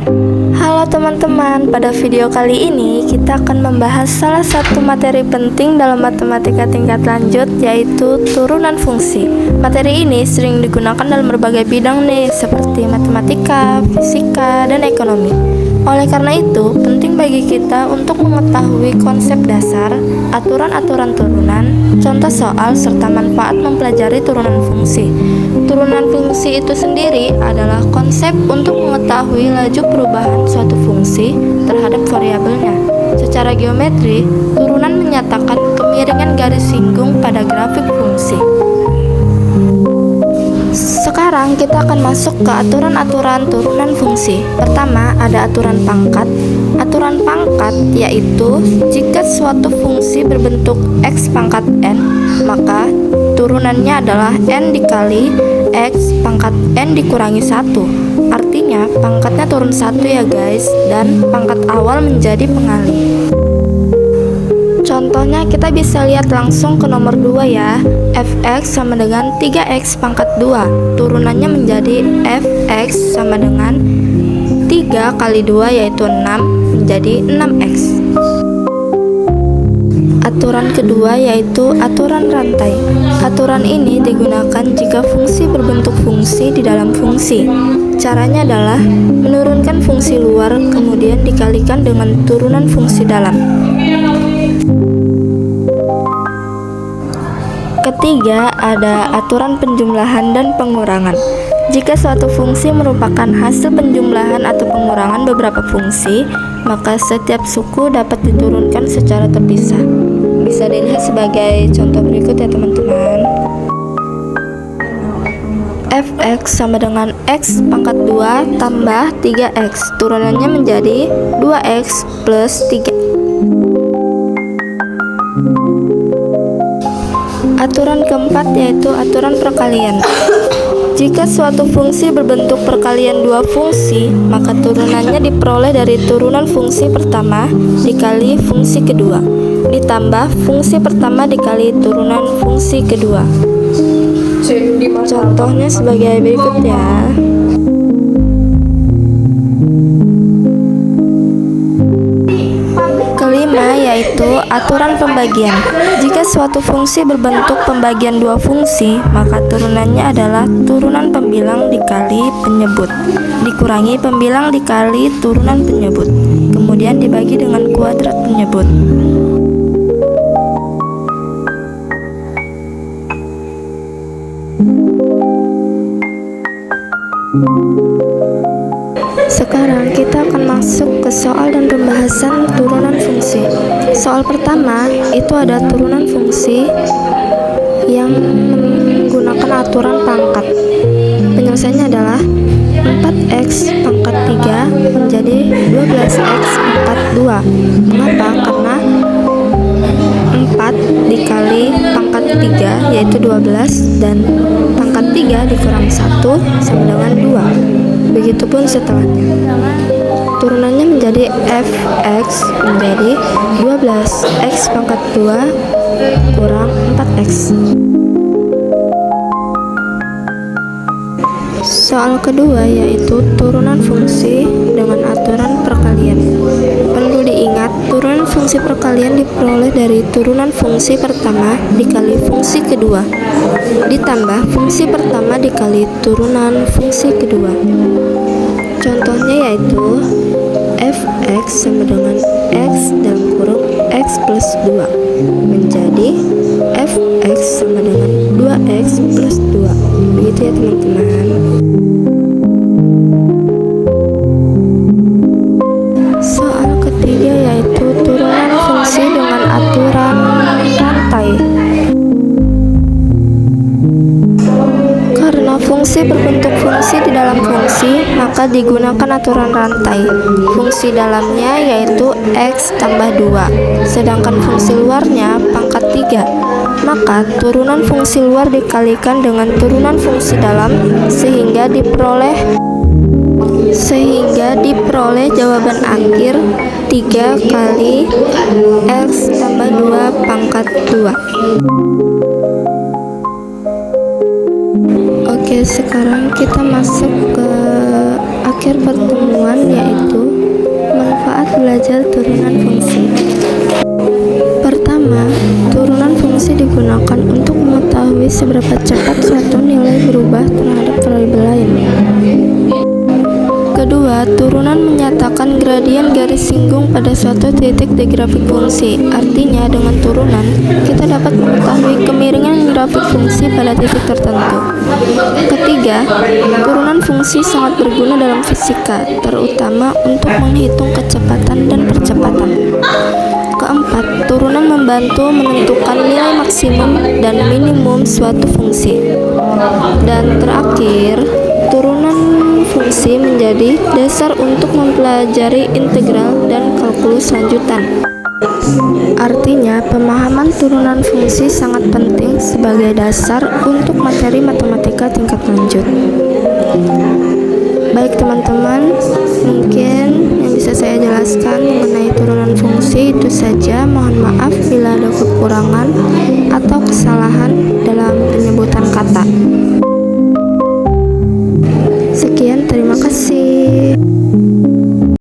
Halo teman-teman, pada video kali ini kita akan membahas salah satu materi penting dalam matematika tingkat lanjut, yaitu turunan fungsi. Materi ini sering digunakan dalam berbagai bidang nih, seperti matematika, fisika, dan ekonomi. Oleh karena itu, penting bagi kita untuk mengetahui konsep dasar, aturan-aturan turunan, contoh soal, serta manfaat mempelajari turunan fungsi. Turunan fungsi itu sendiri adalah konsep untuk mengetahui laju perubahan suatu fungsi terhadap variabelnya. Secara geometri, turunan menyatakan kemiringan garis singgung pada grafik fungsi. Sekarang kita akan masuk ke aturan-aturan turunan fungsi. Pertama, ada aturan pangkat. Aturan pangkat yaitu jika suatu fungsi berbentuk x pangkat n, maka turunannya adalah n dikali x pangkat n dikurangi 1. Artinya pangkatnya turun 1 ya guys, dan pangkat awal menjadi pengalih. Contohnya kita bisa lihat langsung ke nomor 2 ya. Fx sama dengan 3x pangkat 2. Turunannya menjadi fx sama dengan 3 kali 2 yaitu 6 menjadi 6x. Aturan kedua yaitu aturan rantai. Aturan ini digunakan jika fungsi berbentuk fungsi di dalam fungsi. Caranya adalah menurunkan fungsi luar kemudian dikalikan dengan turunan fungsi dalam. Ketiga, ada aturan penjumlahan dan pengurangan. Jika suatu fungsi merupakan hasil penjumlahan atau pengurangan beberapa fungsi, maka setiap suku dapat diturunkan secara terpisah. Bisa dilihat sebagai contoh berikut ya teman-teman. Fx sama dengan x pangkat 2 tambah 3x. Turunannya menjadi 2x plus 3. Aturan keempat yaitu aturan perkalian. Jika suatu fungsi berbentuk perkalian dua fungsi, maka turunannya diperoleh dari turunan fungsi pertama dikali fungsi kedua, ditambah fungsi pertama dikali turunan fungsi kedua. Contohnya sebagai berikut ya. Kelima yaitu aturan pembagian. Jika suatu fungsi berbentuk pembagian dua fungsi, maka turunannya adalah turunan pembilang dikali penyebut dikurangi pembilang dikali turunan penyebut, kemudian dibagi dengan kuadrat penyebut. Sekarang kita akan masuk ke soal dan pembahasan turunan fungsi. Soal pertama itu ada turunan fungsi yang menggunakan aturan pangkat. Penyelesaiannya adalah 4x pangkat 3 menjadi 12x pangkat 2. Mengapa? Karena 4 dikali pangkat 3 yaitu 12 dan pangkat 3 dikurang 1 sama dengan 2. Begitupun setelahnya. Turunannya menjadi fx menjadi 12x pangkat 2 kurang 4x. Soal kedua yaitu turunan fungsi dengan aturan perkalian. Perlu diingat, turunan fungsi perkalian diperoleh dari turunan fungsi pertama dikali fungsi kedua, ditambah fungsi pertama dikali turunan fungsi kedua. Contohnya yaitu fx sama dengan x dalam kurung x plus 2 menjadi fx sama dengan 2x plus 2. Begitu ya teman-teman. Soal ketiga yaitu turunan fungsi dengan aturan rantai. Karena fungsi berbentuk fungsi di dalam fungsi, maka digunakan aturan rantai. Fungsi dalamnya yaitu x tambah 2, sedangkan fungsi luarnya pangkat 3. Maka turunan fungsi luar dikalikan dengan turunan fungsi dalam sehingga diperoleh jawaban akhir 3 kali x tambah 2 pangkat 2. Oke, sekarang kita masuk ke akhir pertemuan, yaitu manfaat belajar turunan fungsi. Pertama, turunan fungsi digunakan untuk mengetahui seberapa cepat suatu nilai berubah terhadap variabel lain. Kedua, turunan menyatakan gradien garis singgung pada suatu titik di grafik fungsi. Artinya, dengan turunan, kita dapat mengetahui kemiringan grafik fungsi pada titik tertentu. Ketiga, turunan fungsi sangat berguna dalam fisika, terutama untuk menghitung kecepatan dan percepatan. Keempat, turunan membantu menentukan nilai maksimum dan minimum suatu fungsi. Dan terakhir, turunan fungsi menjadi dasar untuk mempelajari integral dan kalkulus lanjutan. Artinya, pemahaman turunan fungsi sangat penting sebagai dasar untuk materi matematika tingkat lanjut. Baik teman-teman, mungkin yang bisa saya jelaskan mengenai turunan fungsi itu saja. Mohon maaf bila ada kekurangan.